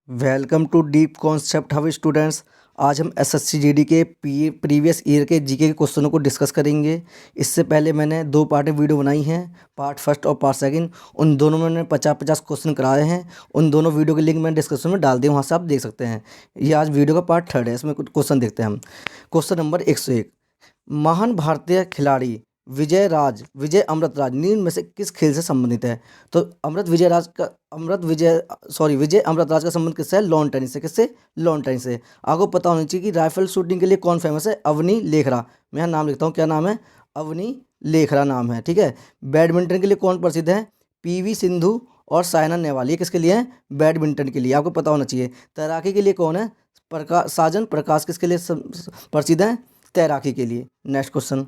Welcome to deep concept hub students. आज हम SSC GD के प्रीवियस ईयर के जीके के क्वेश्चनों को डिस्कस करेंगे। इससे पहले मैंने दो पार्ट में वीडियो बनाई हैं, पार्ट फर्स्ट और पार्ट सेकंड। उन दोनों में मैंने 50-50 क्वेश्चन कराए हैं। उन दोनों वीडियो के लिंक मैंने डिस्क्रिप्शन में डाल दिए, वहाँ से आप देख सकते हैं। ये आज वीडियो का पार्ट थर्ड है, इसमें कुछ क्वेश्चन देखते हैं हम। क्वेश्चन नंबर 101, महान भारतीय खिलाड़ी विजय अमृतराज निम्न में से किस खेल से संबंधित है? तो विजय अमृतराज का संबंध किससे है? लॉन टेनिस से। किससे? लॉन टेनिस से। आपको पता होना चाहिए कि राइफल शूटिंग के लिए कौन फेमस है? अवनी लेखरा। मैं यहाँ नाम लिखता हूँ, क्या नाम है? अवनी लेखरा नाम है, ठीक है। बैडमिंटन के लिए कौन प्रसिद्ध है? पीवी सिंधु और साइना नेहवाल। ये किसके लिए है? बैडमिंटन के लिए, आपको पता होना चाहिए। तैराकी के लिए कौन है? साजन प्रकाश किसके लिए प्रसिद्ध है? तैराकी के लिए। नेक्स्ट क्वेश्चन,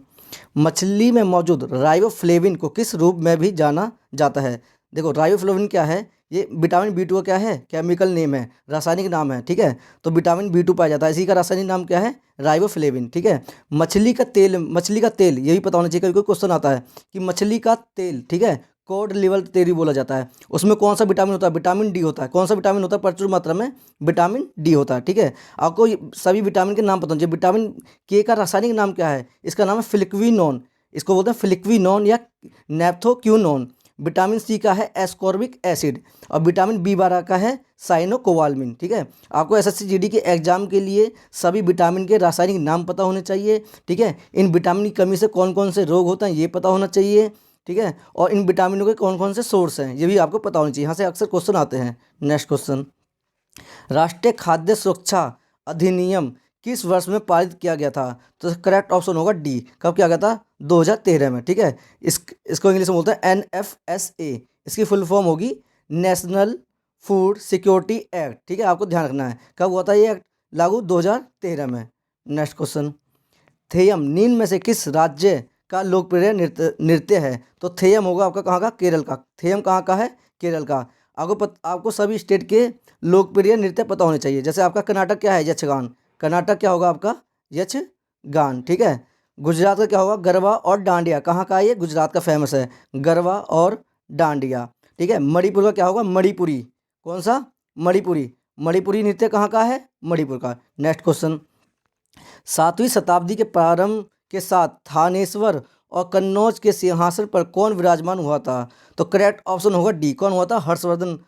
मछली में मौजूद राइबोफ्लेविन को किस रूप में भी जाना जाता है? देखो, राइबोफ्लेविन क्या है? ये विटामिन बी टू का क्या है? केमिकल नेम है, रासायनिक नाम है, ठीक है। तो विटामिन बी टू पाया जाता है, इसी का रासायनिक नाम क्या है? राइबोफ्लेविन, ठीक है। मछली का तेल यही पता होना चाहिए, कभी कोई क्वेश्चन आता है कि मछली का तेल, ठीक है, कोड लिवर तेल भी बोला जाता है। उसमें कौन सा विटामिन होता है? विटामिन डी होता है। कौन सा विटामिन होता है? प्रचुर मात्रा में विटामिन डी होता है, ठीक है। आपको सभी विटामिन के नाम पता होना चाहिए। विटामिन के का रासायनिक नाम क्या है? इसका नाम है फ्लिक्विनोन। इसको बोलते हैं फ्लिक्विनोन या नैप्थोक्यूनोन। विटामिन सी का है एस्कॉर्बिक एसिड। और विटामिन बी 12 का है साइनोकोबाल्मिन, ठीक है। आपको एसएससी जीडी के एग्जाम के लिए सभी विटामिन के रासायनिक नाम पता होने चाहिए, ठीक है। इन विटामिन की कमी से कौन कौन से रोग होते हैं ये पता होना चाहिए, ठीक है। और इन विटामिनों के कौन कौन से सोर्स हैं ये भी आपको पता होना चाहिए। यहाँ से अक्सर क्वेश्चन आते हैं। नेक्स्ट क्वेश्चन, राष्ट्रीय खाद्य सुरक्षा अधिनियम किस वर्ष में पारित किया गया था? तो करेक्ट ऑप्शन होगा डी। कब किया गया था? 2013 में, ठीक है। इसको इंग्लिश में बोलते हैं NFSA। इसकी फुल फॉर्म होगी नेशनल फूड सिक्योरिटी एक्ट, ठीक है। आपको ध्यान रखना है कब हुआ था ये एक्ट लागू? 2013 में। नेक्स्ट क्वेश्चन, थेयम निम्न में से किस राज्य का लोकप्रिय नृत्य है? तो थेयम होगा आपका कहाँ का? केरल का। थेयम कहाँ का है? केरल का। आपको सभी स्टेट के लोकप्रिय नृत्य पता होने चाहिए। जैसे आपका कर्नाटक क्या है? यक्षगान। कर्नाटक क्या होगा आपका? यक्षगान, ठीक है। गुजरात का क्या होगा? गरबा और डांडिया। कहाँ का है ये? गुजरात का फेमस है गरबा और डांडिया, ठीक है। मणिपुर का क्या होगा? मणिपुरी। कौन सा? मणिपुरी। मणिपुरी नृत्य कहाँ का है? मणिपुर का। नेक्स्ट क्वेश्चन, 7वीं शताब्दी के प्रारंभ के साथ थानेश्वर और कन्नौज के सिंहासन पर कौन विराजमान हुआ था? तो करेक्ट ऑप्शन होगा डी। कौन हुआ था? हर्षवर्धन।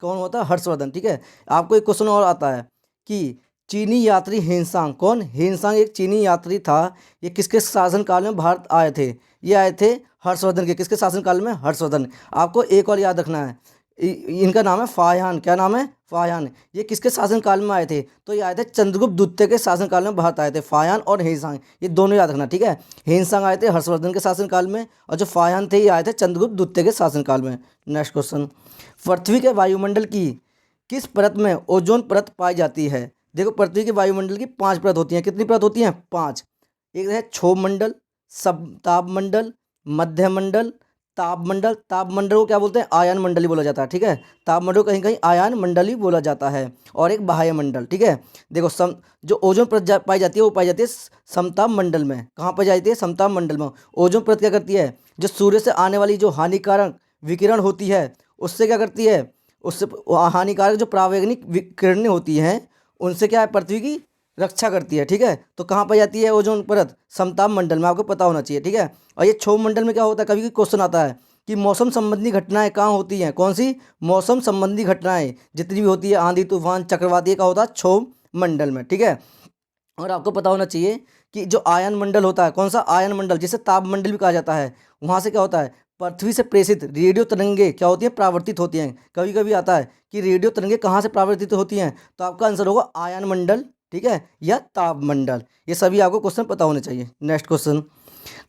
कौन हुआ था? हर्षवर्धन, ठीक है। आपको एक क्वेश्चन और आता है कि चीनी यात्री हेनसांग, कौन? हेनसांग एक चीनी यात्री था। ये किसके शासनकाल में भारत आए थे? ये आए थे हर्षवर्धन के। किसके शासनकाल में? हर्षवर्धन। आपको एक और याद रखना है, इनका नाम है फाह्यान। क्या नाम है? फाह्यान। ये किसके शासनकाल में आए थे? तो ये आए थे चंद्रगुप्त द्वितीय के शासनकाल में भारत आए थे। फाह्यान और हेनसांग, ये दोनों याद रखना, ठीक है। हेनसांग आए थे हर्षवर्धन के शासनकाल में, और जो फाह्यान थे ये आए थे चंद्रगुप्त द्वितीय के शासनकाल में। नेक्स्ट क्वेश्चन, पृथ्वी के वायुमंडल की किस परत में ओजोन परत पाई जाती है? देखो, पृथ्वी के वायुमंडल की 5 परत होती हैं। कितनी परत होती हैं? 5। एक है क्षोभ मंडल, सब तापमंडल, मध्य मंडल, तापमंडल। तापमंडल को क्या बोलते हैं? आयन मंडल ही बोला जाता है, ठीक है। तापमंडल को कहीं कहीं आयन मंडल ही बोला जाता है। और एक बाह्य मंडल, ठीक है। देखो, जो ओजोन परत पाई जाती है वो पाई जाती है समताप मंडल में। कहाँ पाई जाती है? समताप मंडल में। ओजोन परत क्या करती है? जो सूर्य से आने वाली जो हानिकारक विकिरण होती है उससे क्या करती है? उससे हानिकारक जो प्रावैग्निक विकिरणें होती हैं उनसे क्या है? पृथ्वी की रक्षा करती है, ठीक है। तो कहाँ पाई जाती है ओजोन परत? समताप मंडल में, आपको पता होना चाहिए, ठीक है। और ये क्षोभ मंडल में क्या होता है? कभी भी क्वेश्चन आता है कि मौसम संबंधी घटनाएं कहाँ होती हैं? कौन सी? मौसम संबंधी घटनाएं जितनी भी होती है, आंधी तूफान चक्रवाती, का होता है क्षोभ मंडल में, ठीक है। और आपको पता होना चाहिए कि जो आयन मंडल होता है, कौन सा? आयन मंडल, जिसे तापमंडल भी कहा जाता है, वहाँ से क्या होता है? पृथ्वी से प्रेषित रेडियो तरंगे क्या होती हैं? परावर्तित होती हैं। कभी कभी आता है कि रेडियो तरंगे कहाँ से परावर्तित होती हैं, तो आपका आंसर होगा आयन मंडल, ठीक है, या तापमंडल। ये सभी आपको क्वेश्चन पता होने चाहिए। नेक्स्ट क्वेश्चन,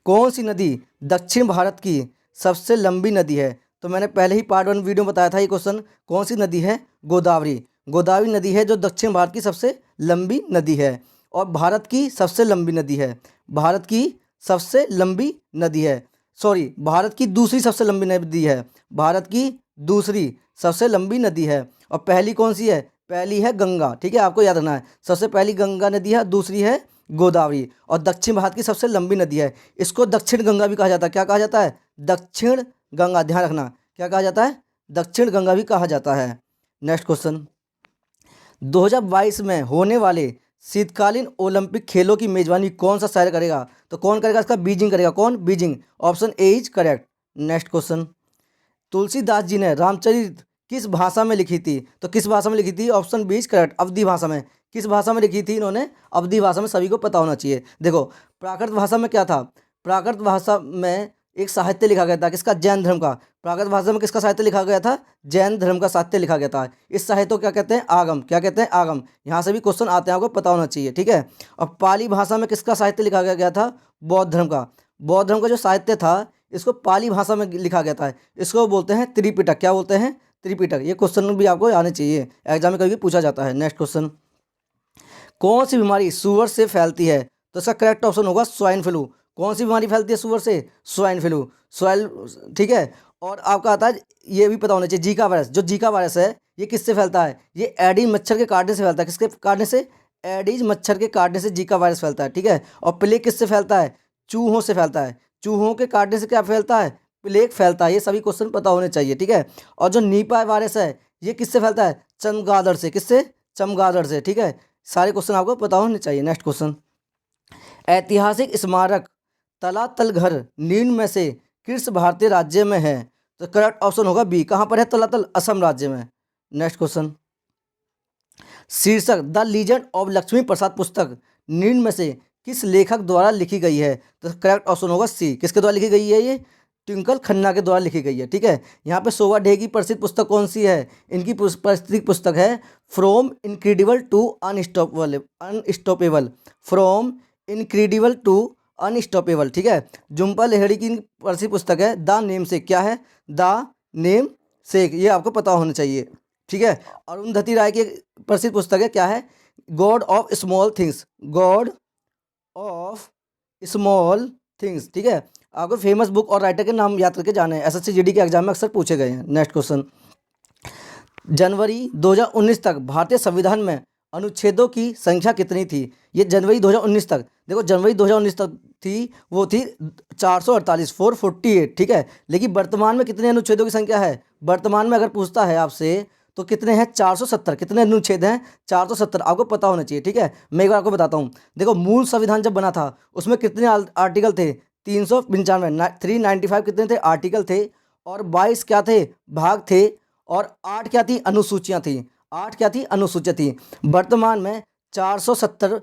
कौन सी नदी दक्षिण भारत की सबसे लंबी नदी है? तो मैंने पहले ही पार्ट 1 वीडियो में बताया था ये क्वेश्चन। कौन सी नदी है? गोदावरी। गोदावरी नदी है जो दक्षिण भारत की सबसे लंबी नदी है, और भारत की सबसे लंबी नदी है। भारत की सबसे लंबी नदी है, सॉरी, भारत की दूसरी सबसे लंबी नदी है। भारत की दूसरी सबसे लंबी नदी है। और पहली कौन सी है? पहली है गंगा, ठीक है, आपको याद रखना है। सबसे पहली गंगा नदी है, दूसरी है गोदावरी। और दक्षिण भारत की सबसे लंबी नदी है। इसको दक्षिण गंगा भी कहा जाता है। क्या कहा जाता है? दक्षिण गंगा। ध्यान रखना, क्या कहा जाता है? दक्षिण गंगा भी कहा जाता है। नेक्स्ट क्वेश्चन, 2022 में होने वाले शीतकालीन ओलंपिक खेलों की मेजबानी कौन सा शहर करेगा? तो कौन करेगा इसका? बीजिंग करेगा। कौन? Beijing. Option A is correct. Next question, Tulsidas ji ने रामचरित किस भाषा में लिखी थी? तो किस भाषा में लिखी थी? ऑप्शन बी इज करेक्ट, अवधी भाषा में। किस भाषा में लिखी थी इन्होंने? अवधी भाषा में। सभी को पता होना चाहिए। देखो, प्राकृत भाषा में क्या था? प्राकृत भाषा में एक साहित्य लिखा गया था, किसका? जैन धर्म का। प्राकृत भाषा में किसका साहित्य लिखा गया था? जैन धर्म का साहित्य लिखा गया था। इस साहित्य को क्या कहते हैं? आगम। क्या कहते हैं? आगम। यहाँ से भी क्वेश्चन आते हैं, आपको पता होना चाहिए, ठीक है। और पाली भाषा में किसका साहित्य लिखा गया था? बौद्ध धर्म का। बौद्ध धर्म का जो साहित्य था, इसको पाली भाषा में लिखा गया था। इसको बोलते हैं त्रिपिटक। क्या बोलते हैं? त्रिपिटक। ये क्वेश्चन भी आपको आने चाहिए, एग्जाम में कभी भी पूछा जाता है। नेक्स्ट क्वेश्चन, कौन सी बीमारी सुअर से फैलती है? तो इसका करेक्ट ऑप्शन होगा स्वाइन फ्लू। कौन सी बीमारी फैलती है सुअर से? Swine flu. स्वाइन, ठीक है। और आपका आता है, ये भी पता होना चाहिए, जीका वायरस। जो जीका वायरस है, ये किससे फैलता है? ये एडीज मच्छर के काटने से फैलता है। किसके काटने से? एडीज मच्छर के काटने से जीका वायरस फैलता है, ठीक है। और प्लेग किससे फैलता है? चूहों से फैलता है। चूहों के काटने से क्या फैलता है? प्लेग फैलता है। ये सभी क्वेश्चन पता होने चाहिए, ठीक है। और जो नीपा वायरस है, ये किससे फैलता है? चमगादड़ से। किससे? चमगादड़ से, ठीक है। सारे क्वेश्चन आपको पता होने चाहिए। नेक्स्ट क्वेश्चन, ऐतिहासिक स्मारक तलातल घर निम्न में से किस भारतीय राज्य में है? तो करेक्ट ऑप्शन होगा बी। कहाँ पर है तलातल? असम राज्य में। नेक्स्ट क्वेश्चन, शीर्षक द लीजेंड ऑफ लक्ष्मी प्रसाद पुस्तक निम्न में से किस लेखक द्वारा लिखी गई है? तो करेक्ट ऑप्शन होगा सी। किसके द्वारा लिखी गई है? ये ट्विंकल खन्ना के द्वारा लिखी गई है, ठीक है। यहाँ पे शोभा डे की प्रसिद्ध पुस्तक कौन सी है? इनकी प्रसिद्ध पुस्तक है from incredible to unstoppable. Unstoppable, from incredible to unstoppable, ठीक है। झुम्पा लाहिड़ी की प्रसिद्ध पुस्तक है द नेम सेक। क्या है? द नेम सेक। ये आपको पता होना चाहिए, ठीक है। अरुंधति राय की प्रसिद्ध पुस्तक है, क्या है? God of small things. God of small things, ठीक है। आपको फेमस बुक और राइटर के नाम याद करके जाने हैं, एसएससी जीडी के एग्जाम में अक्सर पूछे गए हैं। नेक्स्ट क्वेश्चन, जनवरी 2019 तक भारतीय संविधान में अनुच्छेदों की संख्या कितनी थी? ये जनवरी 2019 तक, देखो जनवरी 2019 तक थी, वो थी 448, 448, ठीक है। लेकिन वर्तमान में कितने अनुच्छेदों की संख्या है? वर्तमान में अगर पूछता है आपसे तो कितने हैं? 470। कितने अनुच्छेद हैं? 470। आपको पता होना चाहिए, ठीक है। मैं एक बार आपको बताता हूँ। देखो, मूल संविधान जब बना था उसमें कितने आर्टिकल थे? 395। 395 कितने थे? आर्टिकल थे। और 22 क्या थे? भाग थे। और 8 क्या थी? अनुसूचियाँ थी। 8 क्या थी? अनुसूचियाँ थी। वर्तमान में 470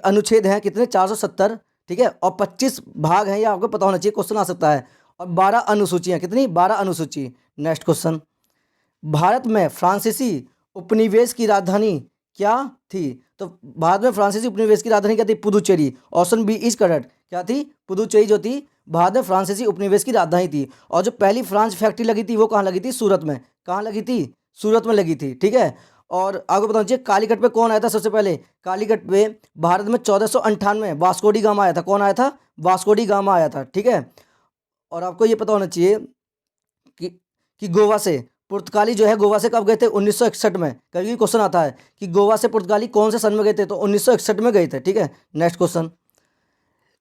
अनुच्छेद हैं। कितने? 470, ठीक है। और 25 भाग हैं, ये आपको पता होना चाहिए, क्वेश्चन आ सकता है। और 12 अनुसूचियाँ। कितनी? 12 अनुसूची। नेक्स्ट क्वेश्चन, भारत में फ्रांसीसी उपनिवेश की राजधानी क्या थी? तो भारत में फ्रांसीसी उपनिवेश की राजधानी क्या थी? Puducherry. Option B is correct. क्या थी? पुदुचेरी जो थी भारत में फ्रांसीसी उपनिवेश की राजधानी थी। और जो पहली फ्रांस फैक्ट्री लगी थी वो कहाँ लगी थी? सूरत में। कहाँ लगी थी? सूरत में लगी थी, ठीक है। और आपको बताना चाहिए, कालीकट पे कौन आया था सबसे पहले? कालीकट पे भारत में 1498 वास्को डी गामा आया था। कौन आया था? वास्को डी गामा आया था, ठीक है। और आपको ये पता होना चाहिए कि गोवा से पुर्तगाली जो है, गोवा से कब गए थे? 1961 में। कभी क्वेश्चन आता है कि गोवा से पुर्तगाली कौन से सन में गए थे? तो 1961 में गए थे, ठीक है। नेक्स्ट क्वेश्चन,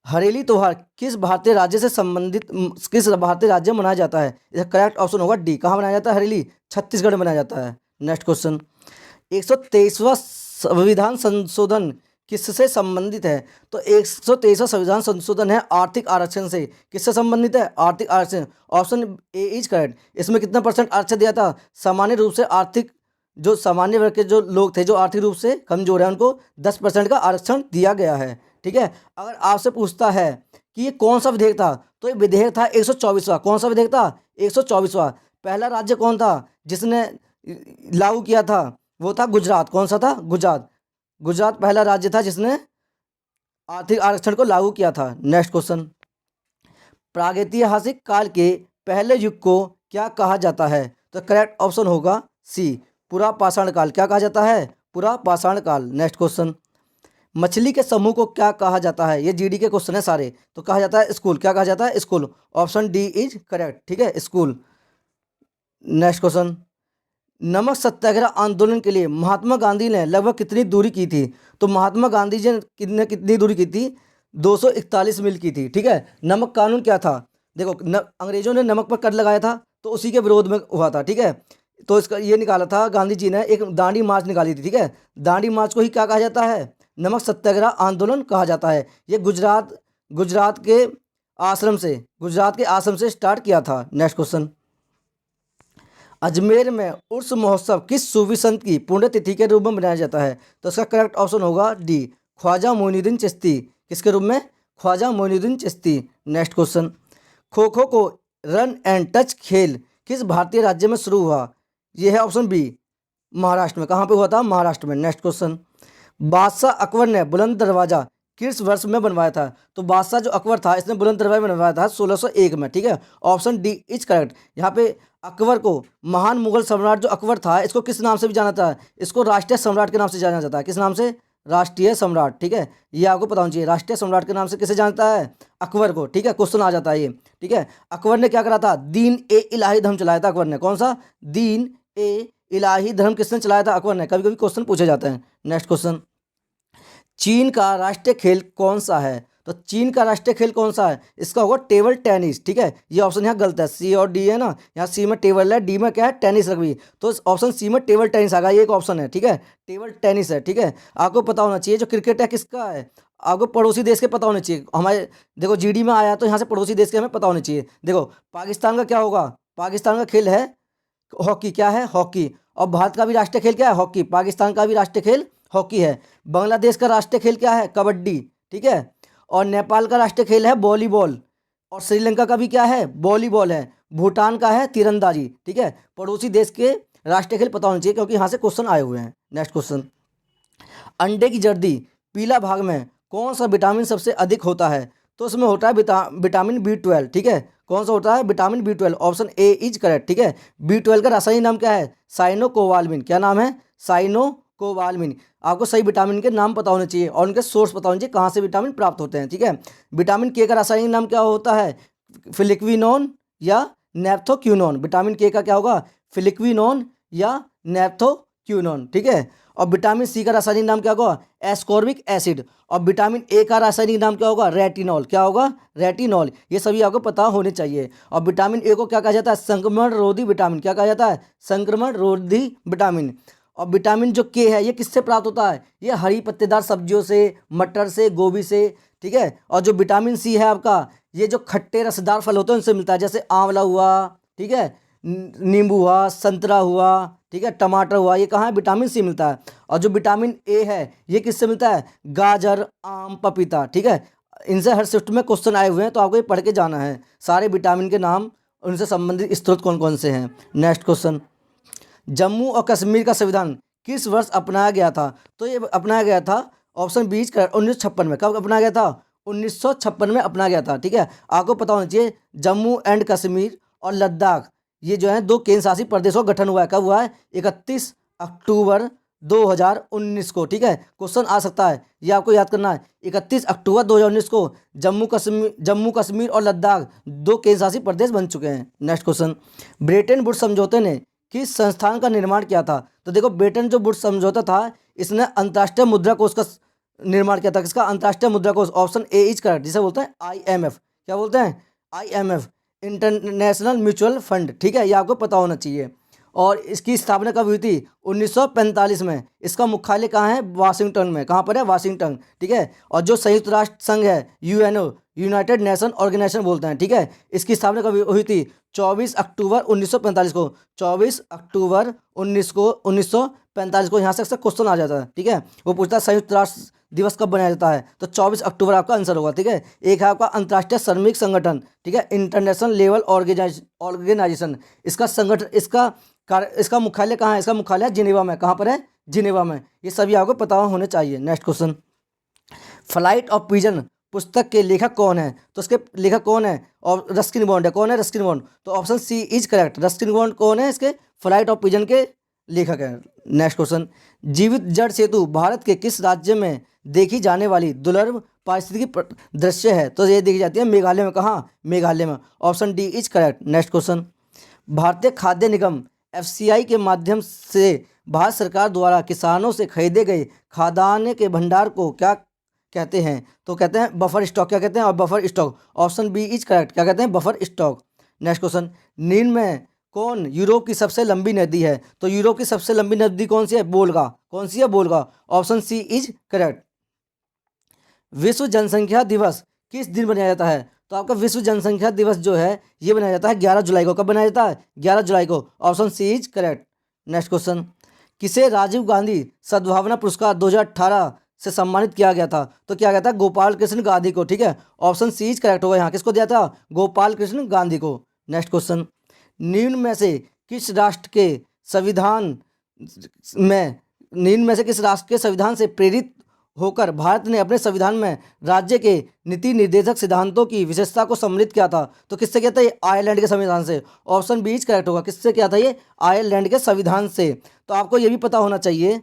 हरेली त्योहार किस भारतीय राज्य से संबंधित किस भारतीय राज्य में मनाया जाता है? इसका करेक्ट ऑप्शन होगा डी। कहाँ मनाया जाता है हरेली? छत्तीसगढ़ में मनाया जाता है। नेक्स्ट क्वेश्चन, 123वां संविधान संशोधन किससे संबंधित है? तो 123वां संविधान संशोधन है आर्थिक आरक्षण से। किससे संबंधित है? आर्थिक आरक्षण। Option A is correct. इसमें कितना परसेंट आरक्षण दिया था? सामान्य रूप से आर्थिक, जो सामान्य वर्ग के जो लोग थे जो आर्थिक रूप से कमजोर है, उनको 10% का आरक्षण दिया गया है, ठीक है। अगर आपसे पूछता है कि ये कौन सा विधेयक था, तो ये विधेयक था 124वां। कौन सा विधेयक था? 124वां। पहला राज्य कौन था जिसने लागू किया था? वो था गुजरात। कौन सा था? गुजरात। गुजरात पहला राज्य था जिसने आर्थिक आरक्षण को लागू किया था। नेक्स्ट क्वेश्चन, प्रागैतिहासिक काल के पहले युग को क्या कहा जाता है? तो करेक्ट ऑप्शन होगा सी, पुरा पाषाण काल। क्या कहा जाता है? पुरा पाषाण काल। नेक्स्ट क्वेश्चन, मछली के समूह को क्या कहा जाता है? ये जीडी के क्वेश्चन है सारे। तो कहा जाता है स्कूल। क्या कहा जाता है? School. Option D is correct, ठीक है, स्कूल। नेक्स्ट क्वेश्चन, नमक सत्याग्रह आंदोलन के लिए महात्मा गांधी ने लगभग कितनी दूरी की थी? तो महात्मा गांधी जी ने कितनी दूरी की थी? 241 मील की थी, ठीक है। नमक कानून क्या था? देखो, अंग्रेजों ने नमक पर कर लगाया था, तो उसी के विरोध में हुआ था, ठीक है। तो इसका ये निकाला था गांधी जी ने, एक दांडी मार्च निकाली थी, ठीक है। दांडी मार्च को ही क्या कहा जाता है, नमक सत्याग्रह आंदोलन कहा जाता है। ये गुजरात के गुजरात के आश्रम से स्टार्ट किया था। नेक्स्ट क्वेश्चन, अजमेर में उर्स महोत्सव किस सूफी संत की पुण्यतिथि के रूप में मनाया जाता है? तो इसका करेक्ट ऑप्शन होगा डी, ख्वाजा मोइनुद्दीन चिश्ती। किसके रूप में? ख्वाजा मोइनुद्दीन चिश्ती। नेक्स्ट क्वेश्चन, खो खो को रन एंड टच खेल किस भारतीय राज्य में शुरू हुआ? यह है ऑप्शन बी, महाराष्ट्र में। कहाँ पे हुआ था? महाराष्ट्र में। नेक्स्ट क्वेश्चन, बादशाह अकबर ने बुलंद दरवाजा किस वर्ष में बनवाया था? तो बादशाह जो अकबर था इसने बुलंद दरवाजा बनवाया था 1601 में, ठीक है। Option D is correct. यहाँ पे अकबर को, महान मुगल सम्राट जो अकबर था, इसको किस नाम से भी जाना जाता है? इसको राष्ट्रीय सम्राट के नाम से जाना जाता है। किस नाम से? राष्ट्रीय सम्राट, ठीक है। ये आपको पता होना चाहिए, राष्ट्रीय सम्राट के नाम से किसे जानता है? अकबर को, ठीक है। क्वेश्चन आ जाता है ये, ठीक है। अकबर ने क्या करा था? दीन ए इलाही धर्म चलाया था अकबर ने। कौन सा? दीन ए इलाही धर्म किसने चलाया था? अकबर ने। कभी कभी क्वेश्चन पूछे जाते हैं। नेक्स्ट क्वेश्चन, चीन का राष्ट्रीय खेल कौन सा है? तो चीन का राष्ट्रीय खेल कौन सा है? इसका होगा टेबल टेनिस, ठीक है। ये ऑप्शन यहाँ गलत है, सी और डी है ना, यहाँ सी में टेबल है, डी में क्या है? टेनिस रखी, तो ऑप्शन सी में टेबल टेनिस आ गया। ये एक ऑप्शन है, ठीक है, टेबल टेनिस है, ठीक है। आपको पता होना चाहिए जो क्रिकेट है किसका है, आपको पड़ोसी देश के पता होने चाहिए। हमारे देखो जीडी में आया तो यहाँ से पड़ोसी देश के हमें पता होने चाहिए। देखो पाकिस्तान का क्या होगा? पाकिस्तान का खेल है हॉकी। क्या है? हॉकी। और भारत का भी राष्ट्रीय खेल क्या है? हॉकी। पाकिस्तान का भी राष्ट्रीय खेल हॉकी है। बांग्लादेश का राष्ट्रीय खेल क्या है? कबड्डी, ठीक है। और नेपाल का राष्ट्रीय खेल है वॉलीबॉल। और श्रीलंका का भी क्या है? वॉलीबॉल है। भूटान का है तीरंदाजी, ठीक है। पड़ोसी देश के राष्ट्रीय खेल पता होना चाहिए क्योंकि यहाँ से क्वेश्चन आए हुए हैं। नेक्स्ट क्वेश्चन, अंडे की जर्दी पीला भाग में कौन सा विटामिन सबसे अधिक होता है? तो उसमें होता है विटामिन B12, ठीक है। कौन सा होता है? Vitamin B12। Option A is correct, ठीक है। B12 का रासायनिक नाम क्या है? साइनोकोबालामिन। क्या नाम है? साइनोकोबालामिन। आपको सही विटामिन के नाम पता होने चाहिए और उनके सोर्स पता होने चाहिए, कहाँ से विटामिन प्राप्त होते हैं, ठीक है। विटामिन के का रासायनिक नाम क्या होता है? फ्लिक्विनोन या नेप्थोक्यूनोन। विटामिन के का क्या होगा? फ्लिक्विनोन या नेप्थोक्यूनोन, ठीक है। और विटामिन सी का रासायनिक नाम क्या होगा? Ascorbic acid. और विटामिन ए का रासायनिक नाम क्या होगा? रेटिनॉल। क्या होगा? रेटिनॉल। ये सभी आपको पता होने चाहिए। और विटामिन ए को क्या कहा जाता है? संक्रमण रोधी विटामिन। क्या कहा जाता है? संक्रमण रोधी विटामिन। और विटामिन जो के है ये किससे प्राप्त होता है? ये हरी पत्तेदार सब्जियों से, मटर से, गोभी से, ठीक है। और जो विटामिन सी है आपका, ये जो खट्टे रसदार फल होते हैं उनसे मिलता है, जैसे आंवला हुआ, ठीक है, नींबू हुआ, संतरा हुआ, ठीक है, टमाटर हुआ। ये कहाँ है? विटामिन सी मिलता है। और जो विटामिन ए है ये किससे मिलता है? गाजर, आम, पपीता, ठीक है। इनसे हर शिफ्ट में क्वेश्चन आए हुए हैं तो आपको ये पढ़ के जाना है सारे विटामिन के नाम, उनसे संबंधित स्रोत कौन कौन से हैं। नेक्स्ट क्वेश्चन, जम्मू और कश्मीर का संविधान किस वर्ष अपनाया गया था? तो ये अपनाया गया था ऑप्शन बी 1956 में। कब अपनाया गया था? 1956 में अपनाया गया था, ठीक है। आपको पता होना चाहिए जम्मू एंड कश्मीर और लद्दाख ये जो है दो केंद्र शासित प्रदेशों का गठन हुआ है। कब हुआ है? 31 अक्टूबर 2019 को, ठीक है। क्वेश्चन आ सकता है, ये आपको याद करना है। 31 अक्टूबर 2019 को जम्मू कश्मीर और लद्दाख दो केंद्र शासित प्रदेश बन चुके हैं। नेक्स्ट क्वेश्चन, ब्रेटन वुड्स समझौते ने किस संस्थान का निर्माण किया था? तो देखो ब्रेटन जो वुड्स समझौता था इसने अंतर्राष्ट्रीय मुद्रा कोष का निर्माण किया था। किसका? अंतर्राष्ट्रीय मुद्रा कोष। ऑप्शन ए इज करेक्ट, जिसे बोलते हैं IMF। क्या बोलते हैं? IMF, इंटरनेशनल म्यूचुअल फंड, ठीक है। ये आपको पता होना चाहिए। और इसकी स्थापना कब हुई थी? 1945 में। इसका मुख्यालय कहाँ है? वाशिंगटन में। कहाँ पर है? वाशिंगटन, ठीक है। और जो संयुक्त राष्ट्र संघ है UNO, यूनाइटेड नेशन ऑर्गेनाइजेशन बोलते हैं, ठीक है। इसकी स्थापना कब हुई थी? 24 अक्टूबर 1945 को। 24 अक्टूबर 1945 को यहाँ से अक्सर क्वेश्चन आ जाता है, ठीक है। वो पूछता है संयुक्त राष्ट्र दिवस कब बनाया जाता है? तो 24 अक्टूबर आपका आंसर होगा, ठीक है। एक है आपका अंतर्राष्ट्रीय श्रमिक संगठन, ठीक है, इंटरनेशनल लेवल ऑर्गेनाइजेशन। इसका संगठन, इसका मुख्यालय कहाँ है? इसका मुख्यालय जिनेवा में। कहाँ पर है? जिनेवा में। ये सभी आपको पता होने चाहिए। Next question, flight of pigeon पुस्तक के लेखक कौन है? तो उसके लेखक कौन है? और रस्किन बॉन्ड है। कौन है? Ruskin Bond. तो option C is correct. Ruskin Bond कौन है? इसके फ्लाइट ऑफ पिजन के लेखक है। नेक्स्ट क्वेश्चन, जीवित जड़ सेतु भारत के किस राज्य में देखी जाने वाली दुर्लभ पारिस्थितिकी दृश्य है? तो ये देखी जाती है मेघालय में। कहाँ? मेघालय में। Option D is correct. Next question, भारतीय खाद्य निगम FCI के माध्यम से भारत सरकार द्वारा किसानों से खरीदे गए खाद्यान्न के भंडार को क्या कहते हैं? तो कहते हैं बफर स्टॉक। क्या कहते हैं? और buffer stock. Option B is correct. क्या कहते हैं? Buffer stock. नेक्स्ट क्वेश्चन, निम्न में कौन यूरोप की सबसे लंबी नदी है? तो यूरोप की सबसे लंबी नदी कौन सी है? वोल्गा। कौन सी है? Volga. Option C is correct. विश्व जनसंख्या दिवस किस दिन मनाया जाता है? तो आपका विश्व जनसंख्या दिवस जो है ये मनाया जाता है 11 जुलाई को। कब मनाया जाता है? 11 जुलाई को। Option C is correct. Next question, किसे राजीव गांधी सद्भावना पुरस्कार 2018 से सम्मानित किया गया था? तो किया गया था गोपाल कृष्ण गांधी को। ठीक है, ऑप्शन सी इज करेक्ट होगा यहाँ। किसको दिया था? गोपाल कृष्ण गांधी को। नेक्स्ट क्वेश्चन, निम्न में से किस राष्ट्र के संविधान में निम्न में से किस राष्ट्र के संविधान से प्रेरित होकर भारत ने अपने संविधान में राज्य के नीति निर्देशक सिद्धांतों की विशेषता को सम्मिलित किया था? तो किससे किया था? ये आयरलैंड के संविधान से। ऑप्शन बी इज करेक्ट होगा। किससे किया था? ये आयरलैंड के संविधान से। तो आपको ये भी पता होना चाहिए,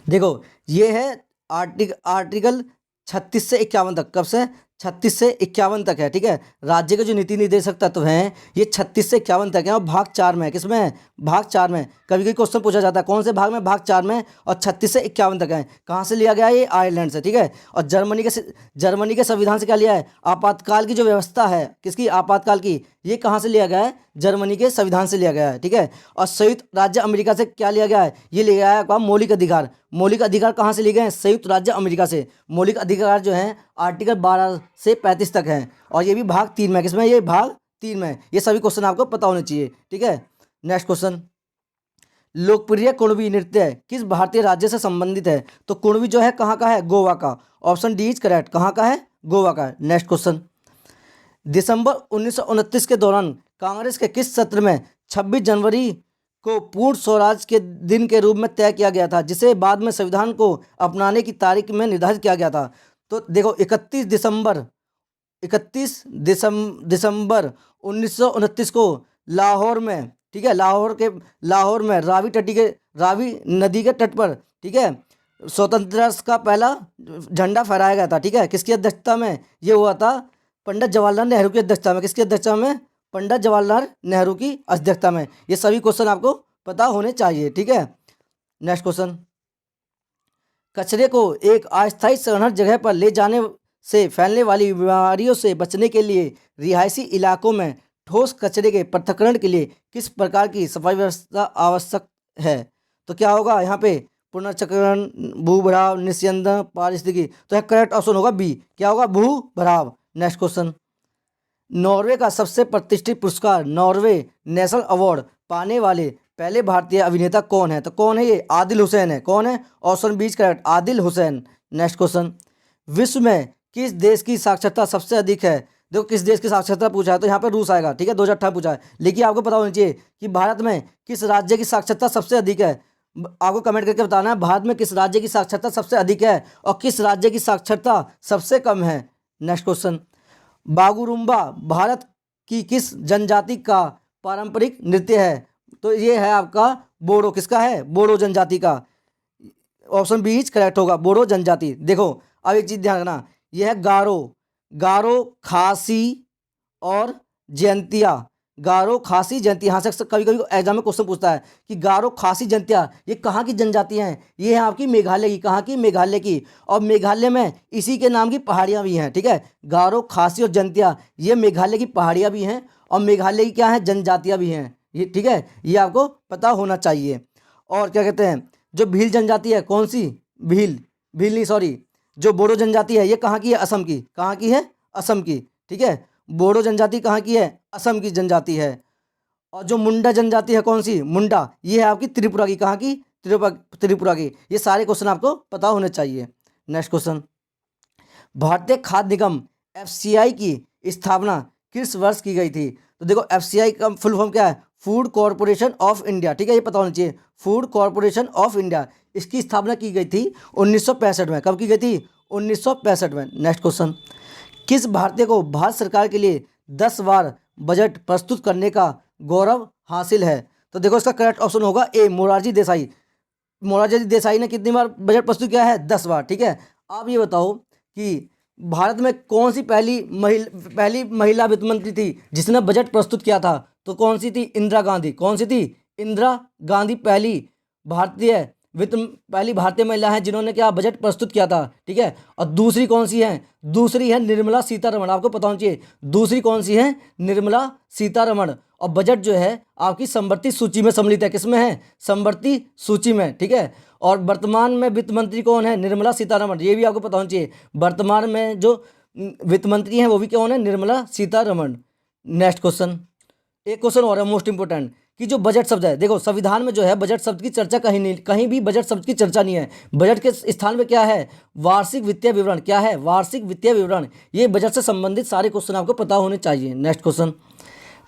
देखो ये है आर्टिकल 36 से 51 तक। कब से? 36 से 51 तक है। ठीक है, राज्य के जो नीति निर्देशक तत्व हैं ये 36 से 51 तक हैं और भाग 4 में है। किसमें है? भाग 4 में। कभी कभी क्वेश्चन पूछा जाता है कौन से भाग में? भाग 4 में। और 36 से 51 तक है। कहाँ से लिया गया है? ये आयरलैंड से। ठीक है, और जर्मनी के संविधान से क्या लिया है? आपातकाल की जो व्यवस्था है, किसकी? आपातकाल की। ये कहाँ से लिया गया है? जर्मनी के संविधान से लिया गया है। ठीक है, और संयुक्त राज्य अमेरिका से क्या लिया गया है? ये लिया गया है आपका मौलिक अधिकार। मौलिक अधिकार कहाँ से लिए गए हैं? संयुक्त राज्य अमेरिका से। मौलिक अधिकार जो है आर्टिकल 12 से 35 तक है और ये भी भाग 3 में। किसमें? ये भाग 3 में। ये सभी क्वेश्चन आपको पता होने चाहिए। ठीक है, नेक्स्ट क्वेश्चन, लोकप्रिय कुणबी नृत्य किस भारतीय राज्य से संबंधित है? तो कुणबी जो है कहाँ का है? गोवा का। Option D is correct. कहाँ का है? गोवा का। नेक्स्ट क्वेश्चन, दिसंबर 1929 के दौरान कांग्रेस के किस सत्र में 26 जनवरी को पूर्ण स्वराज के दिन के रूप में तय किया गया था, जिसे बाद में संविधान को अपनाने की तारीख में निर्धारित किया गया था? तो देखो 31 दिसंबर 1929 को लाहौर में, ठीक है, लाहौर में रावी नदी के तट पर, ठीक है, स्वतंत्रता का पहला झंडा फहराया गया था। ठीक है, किसकी अध्यक्षता में ये हुआ था? पंडित जवाहरलाल नेहरू की अध्यक्षता में। किसकी अध्यक्षता में? पंडित जवाहरलाल नेहरू की अध्यक्षता में। ये सभी क्वेश्चन आपको पता होने चाहिए। ठीक है, नेक्स्ट क्वेश्चन, कचरे को एक अस्थायी संग्रहण जगह पर ले जाने से फैलने वाली बीमारियों से बचने के लिए रिहायशी इलाकों में ठोस कचरे के पृथक्करण के लिए किस प्रकार की सफाई व्यवस्था आवश्यक है? तो क्या होगा यहाँ पे? पुनर्चक्रण, भूभराव, निस्यंदन, पारिस्थितिकी। तो यह करेक्ट ऑप्शन होगा बी। क्या होगा? भूभराव। नेक्स्ट क्वेश्चन, नॉर्वे का सबसे प्रतिष्ठित पुरस्कार नॉर्वे नेशनल अवार्ड पाने वाले पहले भारतीय अभिनेता कौन है? तो कौन है ये? आदिल हुसैन है। कौन है? Option B is correct, Adil Hussain. Next question, विश्व में किस देश की साक्षरता सबसे अधिक है? देखो किस देश की साक्षरता पूछा है तो यहाँ पे रूस आएगा। ठीक है, 2018 पूछा है। लेकिन आपको पता होना चाहिए कि भारत में किस राज्य की साक्षरता सबसे अधिक है। आपको कमेंट करके बताना है भारत में किस राज्य की साक्षरता सबसे अधिक है और किस राज्य की साक्षरता सबसे कम है। नेक्स्ट क्वेश्चन, बागुरुम्बा भारत की किस जनजाति का पारंपरिक नृत्य है? तो ये है आपका बोडो। किसका है? बोडो जनजाति का। ऑप्शन बी इज करेक्ट होगा, बोडो जनजाति। देखो अब एक चीज ध्यान रखना, यह है गारो, खासी और जयंतिया। गारो, खासी, जयंती। यहाँ से कभी कभी एग्जाम में क्वेश्चन पूछता है कि गारो, खासी, जयंतिया ये कहाँ की जनजातियाँ हैं? ये है आपकी मेघालय की। कहाँ की? मेघालय की। और मेघालय में इसी के नाम की पहाड़ियाँ भी हैं। ठीक है, गारो, खासी और जयंतिया ये मेघालय की पहाड़ियाँ भी हैं और मेघालय की क्या है? जनजातियाँ भी हैं। ये ठीक है, ये आपको पता होना चाहिए। और क्या कहते हैं, जो भील जनजाति है, कौन सी? भील नहीं, सॉरी, जो बोडो जनजाति है ये कहाँ की है? असम की। कहाँ की है? असम की। ठीक है, बोडो जनजाति कहाँ की है? असम की जनजाति है। और जो मुंडा जनजाति है, कौन सी? मुंडा, ये है आपकी त्रिपुरा की। कहाँ की? त्रिपुरा की। ये सारे क्वेश्चन आपको पता होने चाहिए। नेक्स्ट क्वेश्चन, भारतीय खाद्य निगम एफसीआई की स्थापना किस वर्ष की गई थी? तो देखो एफसीआई का फुल फॉर्म क्या है? Food corporation of India. ठीक है, ये पता होना चाहिए, फूड कॉरपोरेशन ऑफ इंडिया। इसकी स्थापना की गई थी 1965 में। कब की गई थी? 1965 में। नेक्स्ट क्वेश्चन, किस भारतीय को भारत सरकार के लिए 10 बार बजट प्रस्तुत करने का गौरव हासिल है? तो देखो इसका करेक्ट ऑप्शन होगा ए, मोरारजी देसाई। मोरारजी देसाई ने कितनी बार बजट प्रस्तुत किया है? 10 बार। ठीक है, आप ये बताओ कि भारत में कौन सी पहली महिला वित्त मंत्री थी जिसने बजट प्रस्तुत किया था? तो कौन सी थी? इंदिरा गांधी। कौन सी थी? इंदिरा गांधी पहली भारतीय महिला है जिन्होंने क्या बजट प्रस्तुत किया था। ठीक है, और दूसरी कौन सी है? दूसरी है निर्मला सीतारमण। आपको पता होना चाहिए दूसरी कौन सी है? निर्मला सीतारमण। और बजट जो है आपकी समवर्ती सूची में सम्मिलित है। किसमें है? समवर्ती सूची में, ठीक है। और वर्तमान में वित्त मंत्री कौन है? निर्मला सीतारमण, ये भी आपको पता होना चाहिए। वर्तमान में जो वित्त मंत्री हैं वो भी कौन है? निर्मला सीतारमण। नेक्स्ट क्वेश्चन, एक क्वेश्चन और है मोस्ट इंपोर्टेंट, कि जो बजट शब्द है, देखो संविधान में जो है बजट शब्द की चर्चा कहीं नहीं, कहीं भी बजट शब्द की चर्चा नहीं है। बजट के स्थान में क्या है? वार्षिक वित्तीय विवरण। क्या है? वार्षिक वित्तीय विवरण। ये बजट से संबंधित सारे क्वेश्चन आपको पता होने चाहिए। नेक्स्ट क्वेश्चन,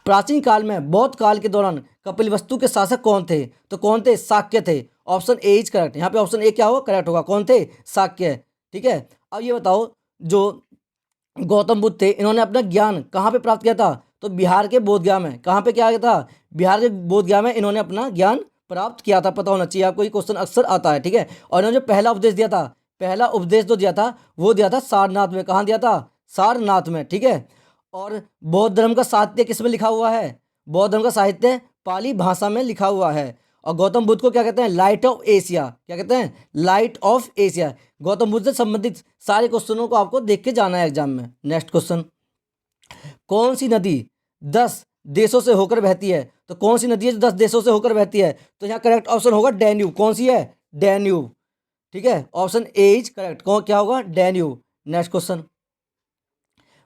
प्राचीन काल में बौद्ध काल के दौरान कपिलवस्तु के शासक कौन थे? तो कौन थे? शाक्य थे। Option A is correct. यहाँ पे ऑप्शन ए क्या होगा? करेक्ट होगा। कौन थे? शाक्य, ठीक है। अब ये बताओ, जो गौतम बुद्ध थे, इन्होंने अपना ज्ञान कहाँ पे प्राप्त किया था? तो बिहार के बोधगया में। कहाँ पे क्या था? बिहार के बोधगया में इन्होंने अपना ज्ञान प्राप्त किया था। पता होना चाहिए आपको, ये क्वेश्चन अक्सर आता है, ठीक है। और इन्होंने जो पहला उपदेश दिया था, पहला उपदेश जो दिया था वो दिया था सारनाथ में। कहाँ दिया था? सारनाथ में, ठीक है। और बौद्ध धर्म का साहित्य किस में लिखा हुआ है? बौद्ध धर्म का साहित्य पाली भाषा में लिखा हुआ है। और गौतम बुद्ध को क्या कहते हैं? Light of Asia. क्या कहते हैं? Light of Asia. Gautam Buddha से संबंधित सारे क्वेश्चनों को आपको देख के जाना है एग्जाम में। नेक्स्ट क्वेश्चन, कौन सी नदी 10 देशों से होकर बहती है? तो कौन सी नदी है जो 10 देशों से होकर बहती है? तो यहाँ करेक्ट ऑप्शन होगा डैन्यूब। कौन सी है? डैन्यूब, ठीक है। Option A is correct. कौन क्या होगा? डैन्यूब। नेक्स्ट क्वेश्चन,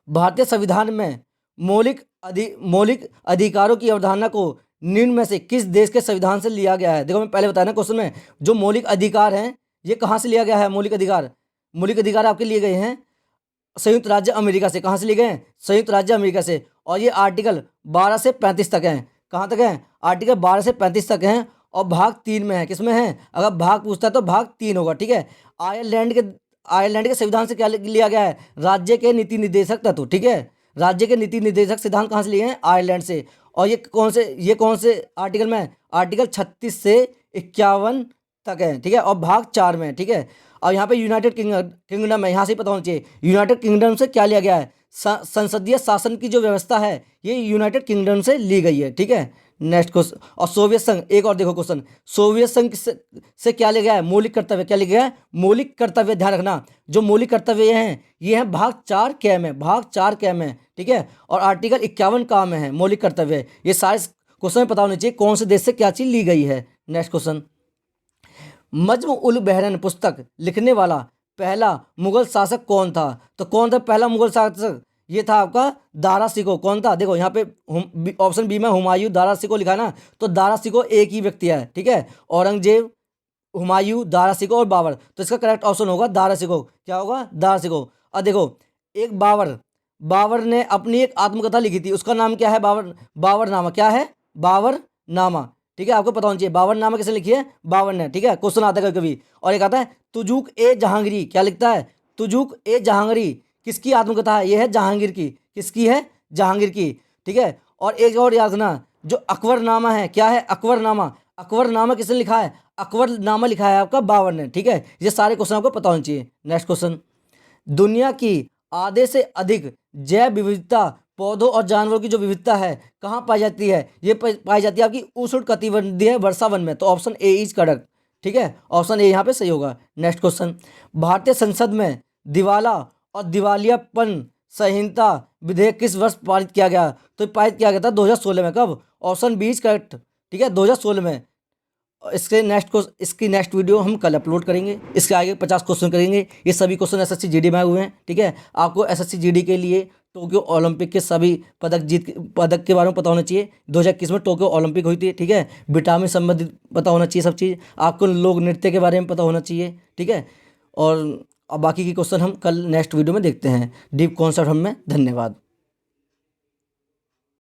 भारतीय संविधान में मौलिक अधिकारों की अवधारणा को निम्न में से किस देश के संविधान से लिया गया है? देखो मैं पहले बताया ना क्वेश्चन में, जो मौलिक अधिकार हैं ये कहाँ से लिया गया है? मौलिक अधिकार आपके लिए गए हैं संयुक्त राज्य अमेरिका से। कहाँ से लिए गए हैं? संयुक्त राज्य अमेरिका से। और ये आर्टिकल 12 से 35 तक हैं। कहाँ तक हैं? आर्टिकल 12 से 35 तक हैं। और भाग 3 में है। किसमें है? अगर भाग पूछता है तो भाग 3 होगा, ठीक है। आयरलैंड के संविधान से क्या लिया गया है? राज्य के नीति निर्देशक तत्व, ठीक है। राज्य के नीति निर्देशक सिद्धांत कहाँ से लिए हैं? आयरलैंड से। और ये कौन से आर्टिकल में है? आर्टिकल 36 से 51 तक है, ठीक है। और भाग 4 में है, ठीक है। और यहाँ पे यूनाइटेड किंगडम है, यहाँ से ही पता होना चाहिए यूनाइटेड किंगडम से क्या लिया गया है? संसदीय शासन की जो व्यवस्था है ये यूनाइटेड किंगडम से ली गई है, ठीक है। नेक्स्ट क्वेश्चन, और सोवियत संघ, एक और देखो क्वेश्चन, सोवियत संघ से क्या लिया गया है? मौलिक कर्तव्य। क्या लिया गया है? मौलिक कर्तव्य। ध्यान रखना, जो मौलिक कर्तव्य हैं ये हैं भाग 4 कै में, भाग 4 कै में, ठीक है। और आर्टिकल 51 का में है मौलिक कर्तव्य। ये सारे क्वेश्चन में पता होने चाहिए कौन से देश से क्या चीज ली गई है। नेक्स्ट क्वेश्चन, मज्म उल बहरन पुस्तक लिखने वाला पहला मुगल शासक कौन था? तो कौन था पहला मुगल शासक? ये था आपका दारा सिकोह। कौन था? देखो यहाँ पे ऑप्शन बी में हुमायूं, दारा सिकोह लिखा है ना, तो दारा सिकोह एक ही व्यक्ति है, ठीक है। औरंगजेब, हुमायूं, दारा सिकोह और बाबर। तो इसका करेक्ट ऑप्शन होगा दारा सिकोह। क्या होगा? दारा सिकोह। और देखो एक बाबर ने अपनी एक आत्मकथा लिखी थी, उसका नाम क्या है? बाबरनामा। क्या है? बाबरनामा, ठीक है। आपको पता होना चाहिए बाबरनामा किसने लिखी है? बाबर ने, ठीक है। क्वेश्चन आता है कभी। और एक आता है तुजुक ए जहांगीरी। क्या लिखता है? तुजुक ए जहांगीरी किसकी आत्मकथा है? ये है जहांगीर की। किसकी है? जहांगीर की, ठीक है। और एक और याद रखना, जो अकबरनामा है, क्या है? अकबरनामा। अकबरनामा किसने लिखा है? अकबरनामा लिखा है आपका बाबर ने, ठीक है। ये सारे क्वेश्चन आपको पता होने चाहिए। नेक्स्ट क्वेश्चन, दुनिया की आधे से अधिक जैव विविधता, पौधों और जानवरों की जो विविधता है कहाँ पाई जाती है? ये पाई जाती है आपकी उष्ण कटिबंधीय वर्षावन में। तो ऑप्शन ए इज करेक्ट, ठीक है। ऑप्शन ए यहाँ पे सही होगा। नेक्स्ट क्वेश्चन, भारतीय संसद में दिवाला और दिवालियापन संहिता विधेयक किस वर्ष पारित किया गया? तो पारित किया गया था 2016 में। कब? ऑप्शन बी इज करेक्ट, ठीक है, 2016 में। इसकी नेक्स्ट वीडियो हम कल अपलोड करेंगे। इसके आगे 50 क्वेश्चन करेंगे। ये सभी क्वेश्चन एसएससी जीडी में आए हुए हैं, ठीक है। आपको एसएससी जीडी के लिए टोक्यो ओलंपिक के सभी पदक के बारे में पता होना चाहिए। 2021 में टोक्यो ओलंपिक हुई थी, ठीक है। विटामिन संबंधित पता होना चाहिए सब चीज़। आपको लोक नृत्य के बारे में पता होना चाहिए, ठीक है। और अब बाकी के क्वेश्चन हम कल नेक्स्ट वीडियो में देखते हैं डीप कॉन्सेप्ट में। धन्यवाद।